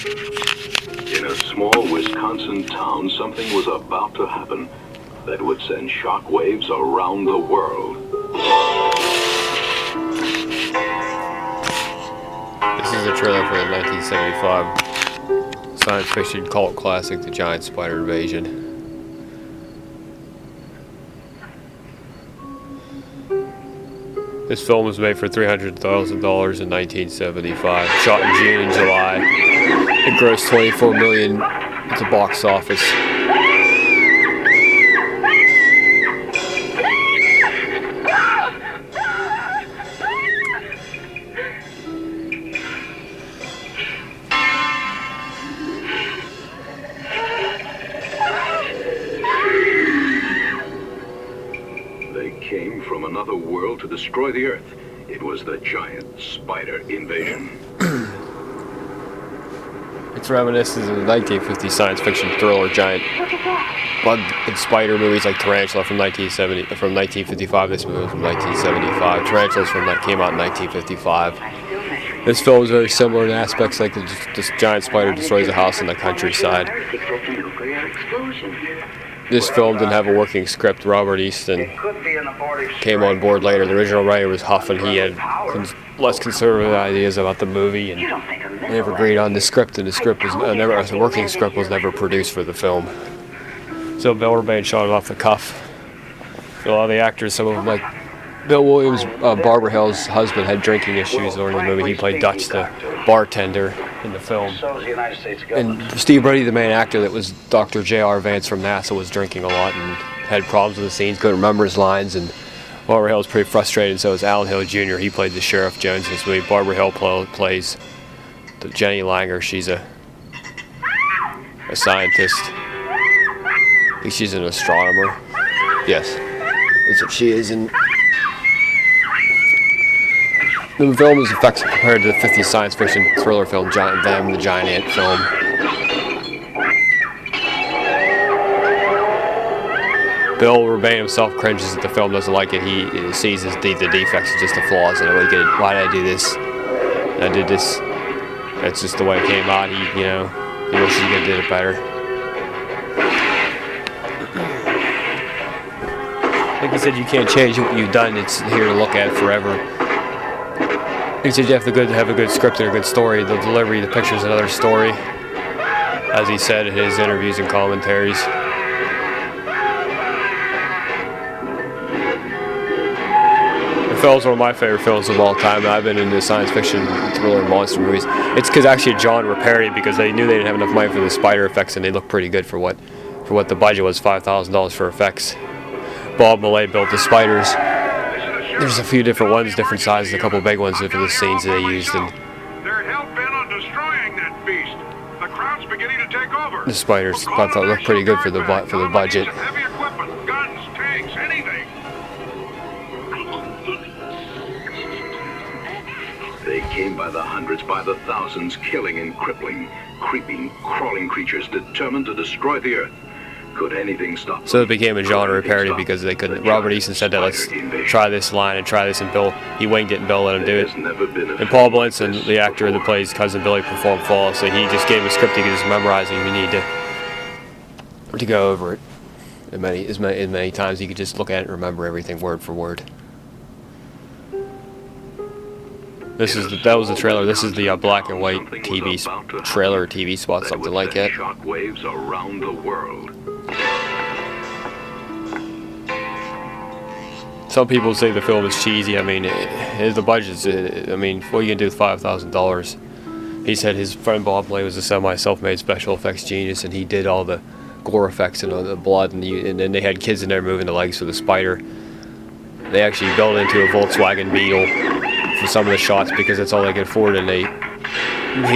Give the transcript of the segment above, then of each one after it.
In a small Wisconsin town, something was about to happen that would send shockwaves around the world. This is a trailer for the 1975 science fiction cult classic, The Giant Spider Invasion. This film was made for $300,000 in 1975, shot in June and July. It grossed $24 million at the box office. Came from another world to destroy the Earth. It was the Giant Spider Invasion. It's reminiscent of the 1950 science fiction thriller Giant Bug and Spider movies like Tarantula from 1955. This movie was from 1975. Tarantulas came out in 1955. This film is very similar in aspects, like this giant spider destroys a house in the countryside. This film didn't have a working script. Robert Easton came on board later. The original writer was Huff, and he had less conservative ideas about the movie, and they never agreed on the script, and the script was the working script was never produced for the film. So Bill Rebane shot it off the cuff. A lot of the actors, some of them like Bill Williams, Barbara Hill's husband, had drinking issues during the movie. He played Dutch, the bartender in the film. And Steve Brady, the main actor that was Dr. J.R. Vance from NASA, was drinking a lot and had problems with the scenes, couldn't remember his lines, and Barbara Hill was pretty frustrated, and so was Alan Hill Jr. He played the Sheriff Jones in this movie. Barbara Hill plays Jenny Langer. She's a scientist. I think she's an astronomer. Yes, that's what she is. And the film is effective compared to the 50s science fiction thriller film the Giant Ant film. Bill Rebane himself cringes at the film, doesn't like it. He sees the defects as just the flaws in it. Why did I do this? I did this. That's just the way it came out. He wishes he could have did it better. Like he said, you can't change what you've done. It's here to look at forever. He said you have to have a good script and a good story. The delivery, the picture's another story, as he said in his interviews and commentaries. The film's one of my favorite films of all time. I've been into science fiction, thriller, and monster movies. It's because actually John repaired it because they knew they didn't have enough money for the spider effects, and they looked pretty good for what the budget was, $5,000 for effects. Bob Millay built the spiders. There's a few different ones, different sizes, a couple big ones for the scenes that they used, and they're hell-bent on destroying that beast. The crowd's beginning to take over. The spiders I thought looked pretty good for the budget. Heavy equipment, guns, tanks, anything. They came by the hundreds, by the thousands, killing and crippling, creeping, crawling creatures determined to destroy the Earth. Could anything stop them? So it became a genre parody because they couldn't. Robert Easton said that, let's try this line and try this, and Bill, he winged it, and Bill let him do it. And Paul Blinson, the actor that plays Cousin Billy, performed flawlessly. He just gave a script he could just memorize, and you need to go over it as many times. You could just look at it and remember everything word for word. That was the trailer. This is the black and white TV trailer, TV spot, something like that. Shockwaves around the world. Some people say the film is cheesy. I mean, the budget's. I mean, what are you gonna do with $5,000? He said his friend Bob Millay was a self-made special effects genius, and he did all the gore effects and all the blood, and then they had kids in there moving the legs for the spider. They actually built it into a Volkswagen Beetle for some of the shots because that's all they could afford, and he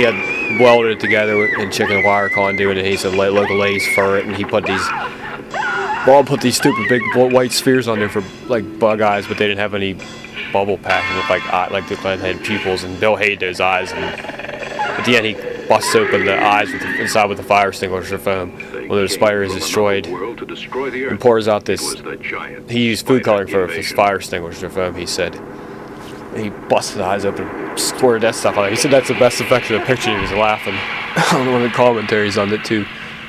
had welded it together in chicken wire conduit, and he said local ladies fur it, and he put these. Bob put these stupid big white spheres on there for like bug eyes, but they didn't have any bubble pack. It looked like the Glenn had pupils, and Bill hated those eyes. And at the end, he busts open the eyes inside with the fire extinguisher foam when the spider is destroyed, and pours out this. He used food coloring for his fire extinguisher foam. He said he busted the eyes open, square death stuff on it. He said that's the best effect of the picture. He was laughing on one of the commentaries on the 2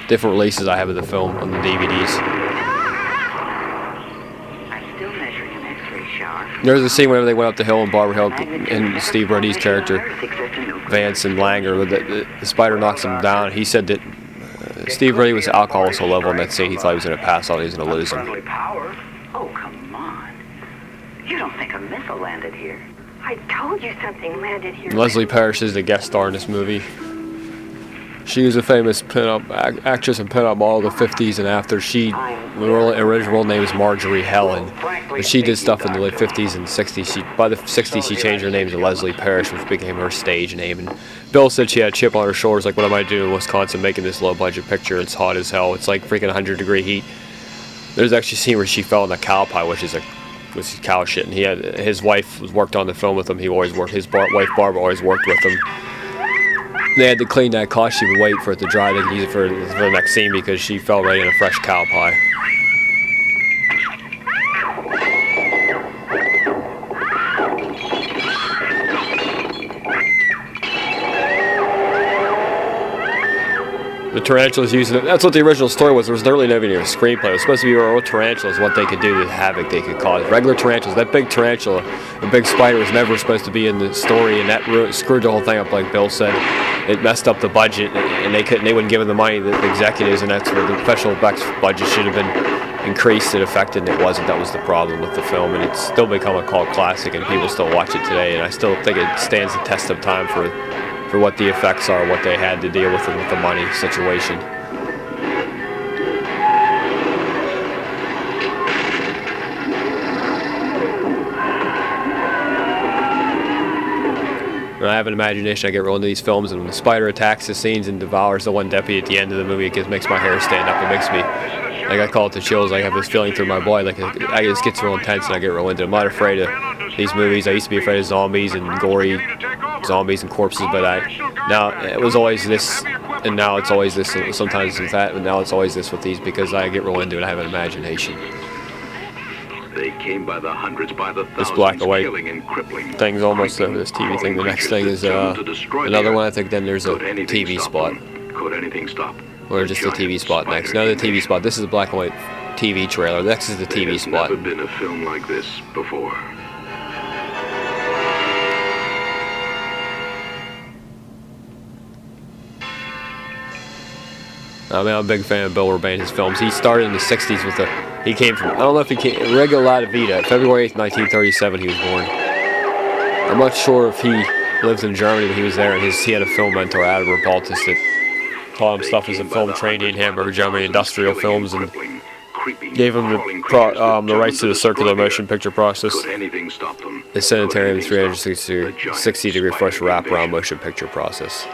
different releases I have of the film on the DVDs. I'm still measuring an X-ray shower. There's a scene whenever they went up the hill and Barbara Hill and Steve Brady's character, Vance and Langer, the spider knocks him down. He said that Steve Brady was alcohol so level in that scene he thought he was going to pass out, he was going to lose him. Oh, come on. You don't think a missile landed here? I told you something landed here. Leslie Parrish is the guest star in this movie. She was a famous pinup actress and pinup model of the 50s and after. The original name is Marjorie Helen, but she did stuff in the late 50s and 60s. By the 60s, she changed her name to Leslie Parrish, which became her stage name. And Bill said she had a chip on her shoulders, like, what am I doing in Wisconsin making this low-budget picture? It's hot as hell. It's like freaking 100-degree heat. There's actually a scene where she fell in a cow pie, which is cow shit. And his wife worked on the film with him. His wife Barbara always worked with him. They had to clean that cost. She would wait for it to dry. They could use it for the next scene because she fell right in a fresh cow pie. The tarantulas using it. That's what the original story was. There was really never even a screenplay. It was supposed to be real tarantulas, what they could do, the havoc they could cause. Regular tarantulas, that big tarantula, the big spider, was never supposed to be in the story, and that screwed the whole thing up, like Bill said. It messed up the budget, and they wouldn't give them the money, the executives, and that's where the special effects budget should have been increased. It affected, and it wasn't. That was the problem with the film, and it's still become a cult classic, and people still watch it today, and I still think it stands the test of time for what the effects are, what they had to deal with the money situation. When I have an imagination, I get real into these films, and when the spider attacks the scenes and devours the one deputy at the end of the movie, it makes my hair stand up. It makes me, like, I call it the chills. I have this feeling through my body, like it just gets real intense, and I get real into it. I'm not afraid of these movies. I used to be afraid of zombies and gory zombies and corpses, but now it was always this, and now it's always this. Sometimes it's that, but now it's always this with these because I get real into it. I have an imagination. They came by the hundreds, by the thousands, this black and white killing and crippling. thing's almost over this TV thing. The next thing is another one. I think then there's a TV spot. Could anything stop? Or just a TV spot next. Another TV spot. This is a black and white TV trailer. Next is the TV spot. There's never been a film like this before. I mean, I'm a big fan of Bill Rebane, his films. He started in the 60s with he came from, I don't know if he came, Regalata Vita. February 8th, 1937 he was born. I'm not sure if he lives in Germany, but he was there, and he had a film mentor, Adam Rabaltis, that taught him stuff as a film trainee in Hamburg, Germany, industrial films, and gave him the rights to the circular motion picture process, the sanitarium 360-degree fresh wraparound motion picture process.